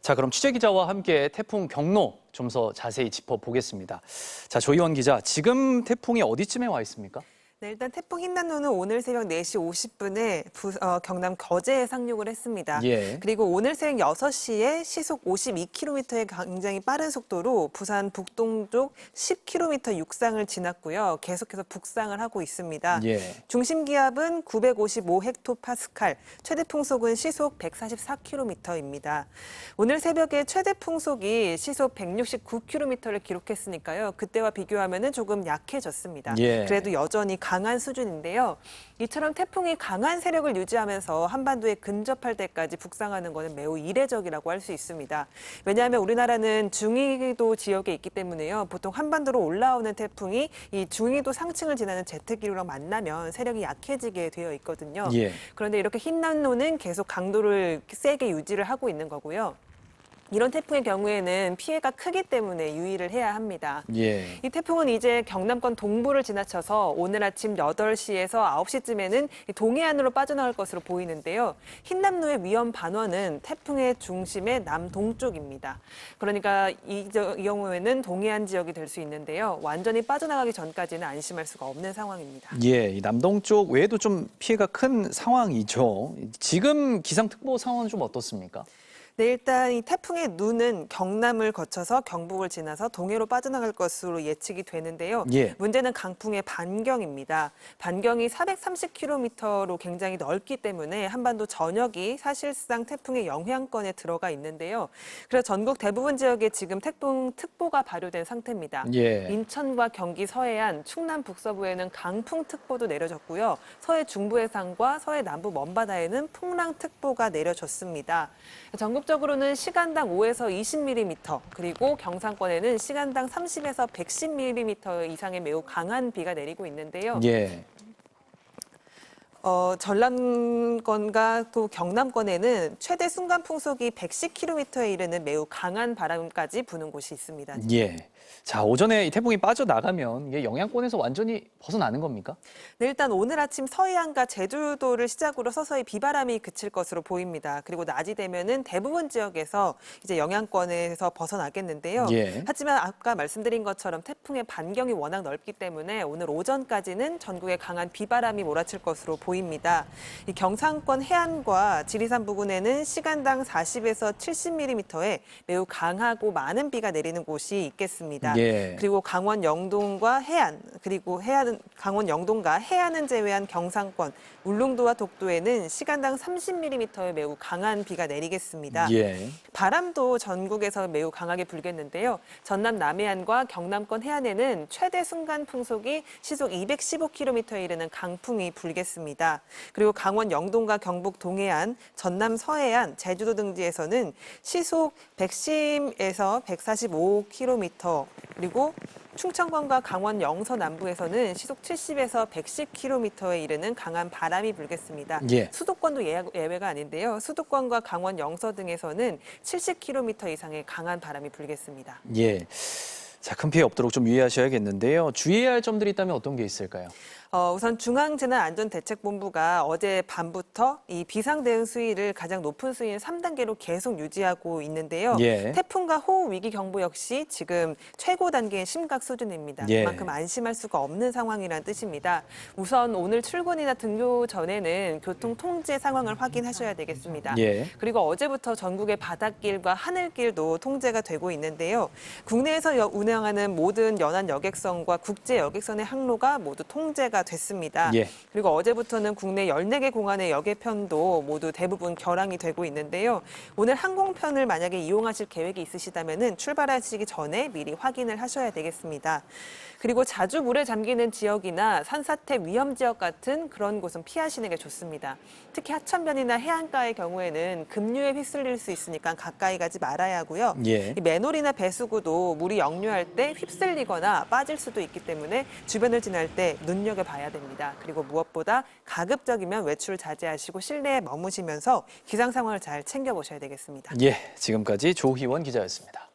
자, 그럼 취재 기자와 함께 태풍 경로 좀 더 자세히 짚어보겠습니다. 자, 조희원 기자, 지금 태풍이 어디쯤에 와 있습니까? 네, 일단 태풍 흰남노는 오늘 새벽 4시 50분에 경남 거제에 상륙을 했습니다. 예. 그리고 오늘 새벽 6시에 시속 52km의 굉장히 빠른 속도로 부산 북동쪽 10km 육상을 지났고요. 계속해서 북상을 하고 있습니다. 예. 중심 기압은 955헥토파스칼, 최대 풍속은 시속 144km입니다. 오늘 새벽에 최대 풍속이 시속 169km를 기록했으니까요. 그때와 비교하면 조금 약해졌습니다. 예. 그래도 여전히 강한 수준인데요. 이처럼 태풍이 강한 세력을 유지하면서 한반도에 근접할 때까지 북상하는 것은 매우 이례적이라고 할 수 있습니다. 왜냐하면 우리나라는 중위도 지역에 있기 때문에요. 보통 한반도로 올라오는 태풍이 이 중위도 상층을 지나는 제트기류랑 만나면 세력이 약해지게 되어 있거든요. 예. 그런데 이렇게 흰남노는 계속 강도를 세게 유지를 하고 있는 거고요. 이런 태풍의 경우에는 피해가 크기 때문에 유의를 해야 합니다. 예. 이 태풍은 이제 경남권 동부를 지나쳐서 오늘 아침 8시에서 9시쯤에는 동해안으로 빠져나갈 것으로 보이는데요. 흰남노의 위험 반원은 태풍의 중심의 남동쪽입니다. 그러니까 이 경우에는 동해안 지역이 될 수 있는데요. 완전히 빠져나가기 전까지는 안심할 수가 없는 상황입니다. 예, 이 남동쪽 외에도 좀 피해가 큰 상황이죠. 지금 기상특보 상황은 좀 어떻습니까? 네, 일단 이 태풍의 눈은 경남을 거쳐서 경북을 지나서 동해로 빠져나갈 것으로 예측이 되는데요. 예. 문제는 강풍의 반경입니다. 반경이 430km로 굉장히 넓기 때문에 한반도 전역이 사실상 태풍의 영향권에 들어가 있는데요. 그래서 전국 대부분 지역에 지금 태풍특보가 발효된 상태입니다. 예. 인천과 경기 서해안, 충남 북서부에는 강풍특보도 내려졌고요. 서해 중부 해상과 서해 남부 먼바다에는 풍랑특보가 내려졌습니다. 전국적으로는 시간당 5에서 20mm, 그리고 경상권에는 시간당 30에서 110mm 이상의 매우 강한 비가 내리고 있는데요. 예. 전남권과 또 경남권에는 최대 순간 풍속이 110km에 이르는 매우 강한 바람까지 부는 곳이 있습니다. 예. 자, 오전에 이 태풍이 빠져나가면 이게 영향권에서 완전히 벗어나는 겁니까? 네, 일단 오늘 아침 서해안과 제주도를 시작으로 서서히 비바람이 그칠 것으로 보입니다. 그리고 낮이 되면은 대부분 지역에서 이제 영향권에서 벗어나겠는데요. 예. 하지만 아까 말씀드린 것처럼 태풍의 반경이 워낙 넓기 때문에 오늘 오전까지는 전국에 강한 비바람이 몰아칠 것으로 보입니다. 이 경상권 해안과 지리산 부근에는 시간당 40에서 70mm의 매우 강하고 많은 비가 내리는 곳이 있겠습니다. 예. 그리고 강원 영동과 해안, 그리고 강원 영동과 해안은 제외한 경상권, 울릉도와 독도에는 시간당 30mm의 매우 강한 비가 내리겠습니다. 예. 바람도 전국에서 매우 강하게 불겠는데요. 전남 남해안과 경남권 해안에는 최대 순간 풍속이 시속 215km에 이르는 강풍이 불겠습니다. 그리고 강원 영동과 경북 동해안, 전남 서해안, 제주도 등지에서는 시속 110에서 145km, 그리고 충청권과 강원 영서 남부에서는 시속 70에서 110km에 이르는 강한 바람이 불겠습니다. 예. 수도권도 예외가 아닌데요. 수도권과 강원 영서 등에서는 70km 이상의 강한 바람이 불겠습니다. 예. 자, 큰 피해 없도록 좀 유의하셔야겠는데요. 주의해야 할 점들이 있다면 어떤 게 있을까요? 우선 중앙재난안전대책본부가 어제 밤부터 이 비상대응 수위를 가장 높은 수위인 3단계로 계속 유지하고 있는데요. 예. 태풍과 호우 위기 경보 역시 지금 최고 단계의 심각 수준입니다. 예. 그만큼 안심할 수가 없는 상황이라는 뜻입니다. 우선 오늘 출근이나 등교 전에는 교통 통제 상황을 확인하셔야 되겠습니다. 예. 그리고 어제부터 전국의 바닷길과 하늘길도 통제가 되고 있는데요. 국내에서 운행하는 모든 연안 여객선과 국제 여객선의 항로가 모두 통제가 됐습니다. 예. 그리고 어제부터는 국내 14개 공항의 여객편도 모두 대부분 결항이 되고 있는데요. 오늘 항공편을 만약에 이용하실 계획이 있으시다면 출발하시기 전에 미리 확인을 하셔야 되겠습니다. 그리고 자주 물에 잠기는 지역이나 산사태 위험 지역 같은 그런 곳은 피하시는 게 좋습니다. 특히 하천변이나 해안가의 경우에는 급류에 휩쓸릴 수 있으니까 가까이 가지 말아야 하고요. 예. 이 맨홀이나 배수구도 물이 역류할 때 휩쓸리거나 빠질 수도 있기 때문에 주변을 지날 때 눈여겨봐야 됩니다. 그리고 무엇보다 가급적이면 외출 자제하시고 실내에 머무시면서 기상 상황을 잘 챙겨보셔야 되겠습니다. 예. 지금까지 조희원 기자였습니다.